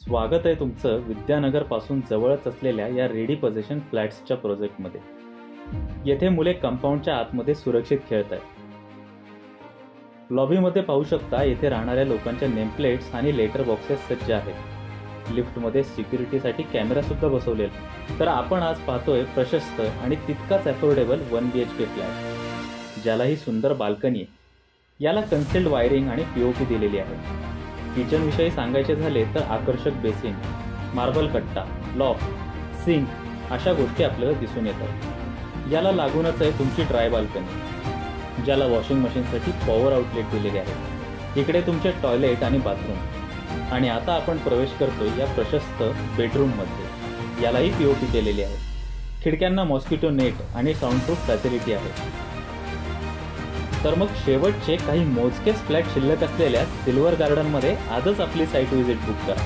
स्वागत आहे तुमचं विद्यानगर पासून जवळच असलेल्या या रेडी पोझिशन फ्लॅट्सच्या प्रोजेक्टमध्ये. येथे मुले कंपाऊंडच्या आतमध्ये सुरक्षित खेळत आहेत. लॉबीमध्ये पाहू शकता, येथे राहणाऱ्या लोकांच्या नेमप्लेट्स आणि लेटर बॉक्सेस सज्ज आहेत. लिफ्टमध्ये सिक्युरिटीसाठी कॅमेरा सुद्धा बसवलेला. तर आपण आज पाहतोय प्रशस्त आणि तितकाच अफोर्डेबल 1 BHK फ्लॅट, ज्याला ही सुंदर बाल्कनी आहे. याला कन्सेल्ड वायरिंग आणि POP दिलेली आहे. किचन विषयी सांगायचे झाले तर आकर्षक बेसिन, मार्बल कट्टा, लॉफ्ट, सिंक अशा गोष्टी आपल्याला दिसून येतात. याला लागूनच आहे तुमची ड्राय बाल्कनी, ज्याला वॉशिंग मशीनसाठी पॉवर आउटलेट दिलेले आहे. इकडे तुमचे टॉयलेट आणि बाथरूम. आणि आता आपण प्रवेश करतोय या प्रशस्त बेडरूममध्ये. यालाही POP केलेली आहे. खिडक्यांना मॉस्किटो नेट आणि साऊंडप्रूफ फॅसिलिटी आहे. तर मग शेवटचे काही मोजकेच फ्लॅट शिल्लक असलेल्या सिल्वर गार्डनमध्ये आजच आपली साईट व्हिजिट बुक करा.